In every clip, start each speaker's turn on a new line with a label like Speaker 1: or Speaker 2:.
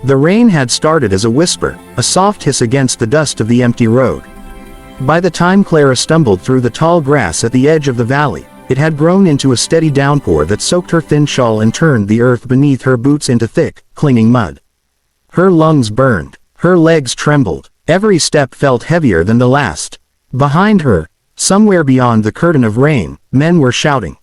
Speaker 1: The rain had started as a whisper, a soft hiss against the dust of the empty road. By the time Clara stumbled through the tall grass at the edge of the valley, it had grown into a steady downpour that soaked her thin shawl and turned the earth beneath her boots into thick, clinging mud. Her lungs burned. Her legs trembled. Every step felt heavier than the last. Behind her, somewhere beyond the curtain of rain, men were shouting.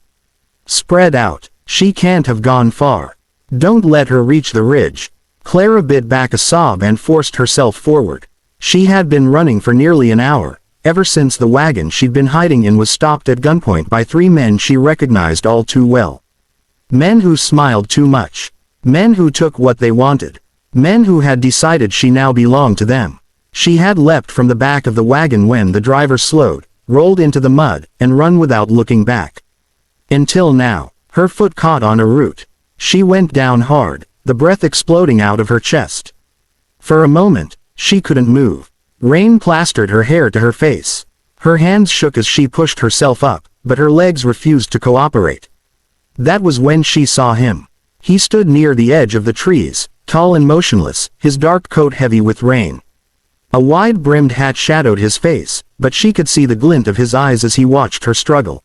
Speaker 1: "Spread out. She can't have gone far. Don't let her reach the ridge." Clara bit back a sob and forced herself forward. She had been running for nearly an hour, ever since the wagon she'd been hiding in was stopped at gunpoint by 3 men she recognized all too well. Men who smiled too much. Men who took what they wanted. Men who had decided she now belonged to them. She had leapt from the back of the wagon when the driver slowed, rolled into the mud, and run without looking back. Until now, her foot caught on a root. She went down hard, the breath exploding out of her chest. For a moment, she couldn't move. Rain plastered her hair to her face. Her hands shook as she pushed herself up, but her legs refused to cooperate. That was when she saw him. He stood near the edge of the trees, tall and motionless, his dark coat heavy with rain. A wide-brimmed hat shadowed his face, but she could see the glint of his eyes as he watched her struggle.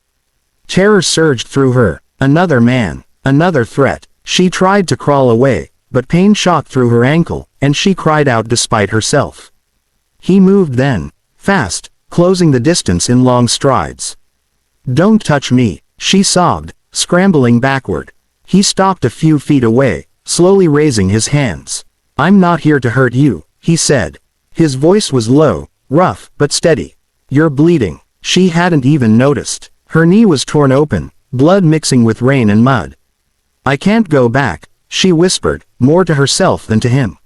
Speaker 1: Terror surged through her. Another man. Another threat. She tried to crawl away, but pain shot through her ankle, and she cried out despite herself. He moved then, fast, closing the distance in long strides. "Don't touch me," she sobbed, scrambling backward. He stopped a few feet away, slowly raising his hands. "I'm not here to hurt you," he said. His voice was low, rough, but steady. "You're bleeding." She hadn't even noticed. Her knee was torn open, blood mixing with rain and mud. "I can't go back," she whispered, more to herself than to him.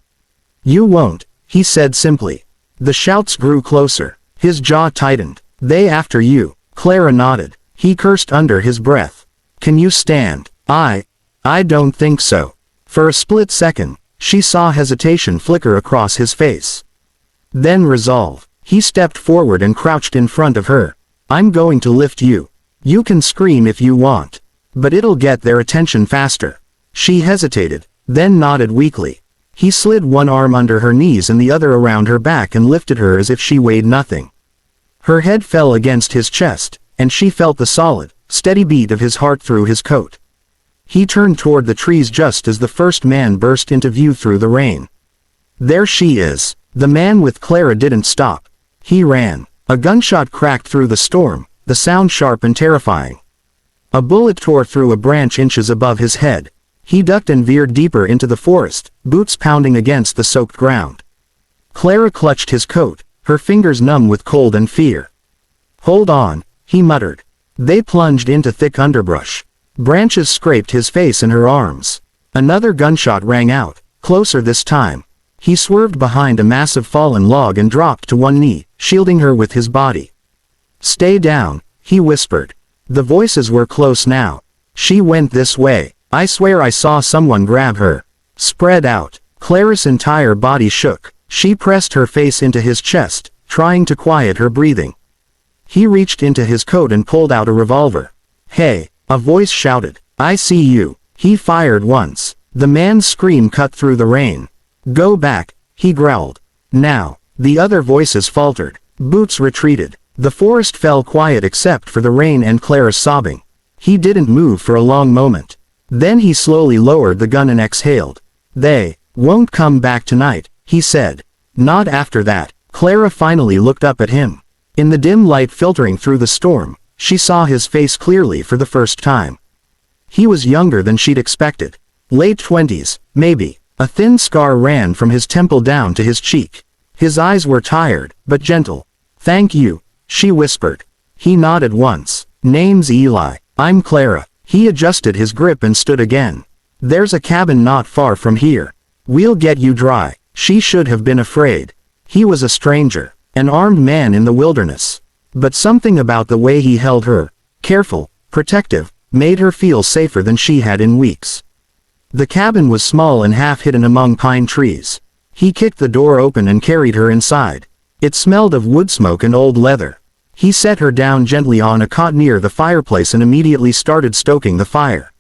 Speaker 1: "You won't," he said simply. The shouts grew closer. His jaw tightened. "They after you." Clara nodded. He cursed under his breath. "Can you stand?" I don't think so." For a split second, she saw hesitation flicker across his face. Then resolve. He stepped forward and crouched in front of her. "I'm going to lift you. You can scream if you want. But it'll get their attention faster." She hesitated, then nodded weakly. He slid one arm under her knees and the other around her back and lifted her as if she weighed nothing. Her head fell against his chest, and she felt the solid, steady beat of his heart through his coat. He turned toward the trees just as the first man burst into view through the rain. "There she is." The man with Clara didn't stop. He ran. A gunshot cracked through the storm, the sound sharp and terrifying. A bullet tore through a branch inches above his head. He ducked and veered deeper into the forest, boots pounding against the soaked ground. Clara clutched his coat, her fingers numb with cold and fear. "Hold on," he muttered. They plunged into thick underbrush. Branches scraped his face and her arms. Another gunshot rang out, closer this time. He swerved behind a massive fallen log and dropped to one knee, shielding her with his body. "Stay down," he whispered. The voices were close now. "She went this way. I swear I saw someone grab her." "Spread out." Clara's entire body shook. She pressed her face into his chest, trying to quiet her breathing. He reached into his coat and pulled out a revolver. "Hey," a voice shouted. "I see you." He fired once. The man's scream cut through the rain. "Go back," he growled. Now, the other voices faltered. Boots retreated. The forest fell quiet except for the rain and Clara's sobbing. He didn't move for a long moment. Then he slowly lowered the gun and exhaled. "They won't come back tonight," he said. "Not after that." Clara finally looked up at him. In the dim light filtering through the storm, she saw his face clearly for the first time. He was younger than she'd expected. Late 20s, maybe. A thin scar ran from his temple down to his cheek. His eyes were tired, but gentle. "Thank you," she whispered. He nodded once. "Name's Eli. I'm Clara." He adjusted his grip and stood again. "There's a cabin not far from here. We'll get you dry." She should have been afraid. He was a stranger, an armed man in the wilderness. But something about the way he held her, careful, protective, made her feel safer than she had in weeks. The cabin was small and half hidden among pine trees. He kicked the door open and carried her inside. It smelled of wood smoke and old leather. He set her down gently on a cot near the fireplace and immediately started stoking the fire.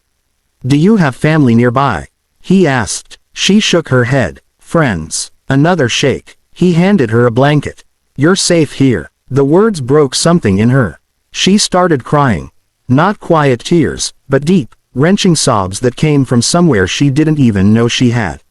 Speaker 1: "Do you have family nearby?" he asked. She shook her head. Friends. Another shake. He handed her a blanket. You're safe here. The words broke something in her. She started crying. Not quiet tears, but deep, wrenching sobs that came from somewhere she didn't even know she had.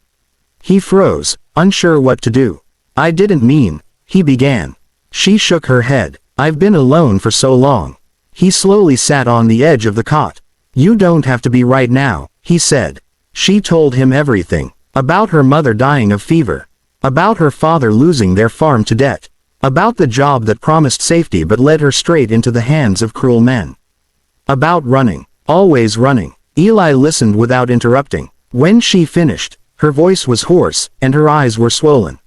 Speaker 1: He froze, unsure what to do. I didn't mean, he began. She shook her head. I've been alone for so long. He slowly sat on the edge of the cot. You don't have to be right now, he said. She told him everything. About her mother dying of fever. About her father losing their farm to debt. About the job that promised safety but led her straight into the hands of cruel men. About running. Always running. Eli listened without interrupting. When she finished, her voice was hoarse, and her eyes were swollen.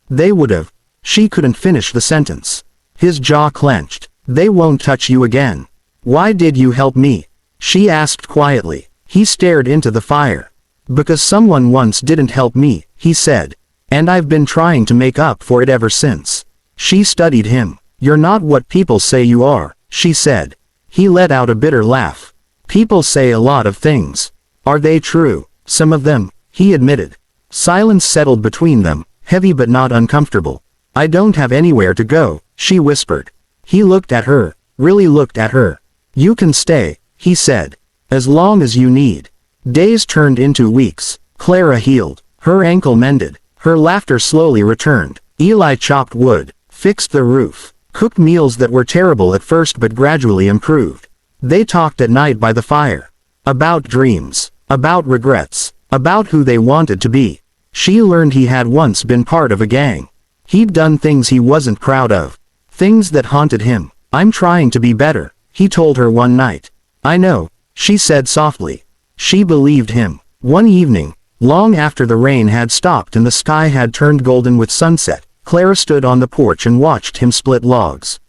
Speaker 1: They would have. She couldn't finish the sentence. His jaw clenched. They won't touch you again. Why did you help me? She asked quietly. He stared into the fire. Because someone once didn't help me, he said. And I've been trying to make up for it ever since. She studied him. You're not what people say you are, she said. He let out a bitter laugh. People say a lot of things. Are they true? Some of them, he admitted. Silence settled between them, heavy but not uncomfortable. I don't have anywhere to go, she whispered. He looked at her, really looked at her. You can stay, he said. As long as you need. Days turned into weeks. Clara healed. Her ankle mended. Her laughter slowly returned. Eli chopped wood, fixed the roof, cooked meals that were terrible at first but gradually improved. They talked at night by the fire. About dreams. About regrets. About who they wanted to be. She learned he had once been part of a gang. He'd done things he wasn't proud of. Things that haunted him. I'm trying to be better, he told her one night. I know, she said softly. She believed him. One evening, long after the rain had stopped and the sky had turned golden with sunset, Clara stood on the porch and watched him split logs.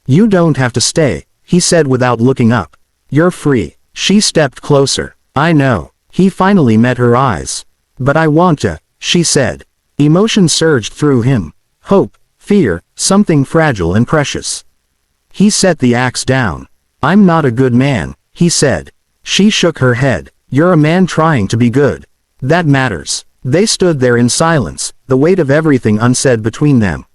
Speaker 1: You don't have to stay, he said without looking up. You're free. She stepped closer. I know. He finally met her eyes. But I want to, she said. Emotion surged through him. Hope, fear, something fragile and precious. He set the axe down. I'm not a good man, he said. She shook her head. You're a man trying to be good. That matters. They stood there in silence, the weight of everything unsaid between them.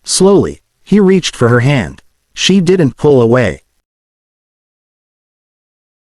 Speaker 1: Slowly, he reached for her hand. She didn't pull away.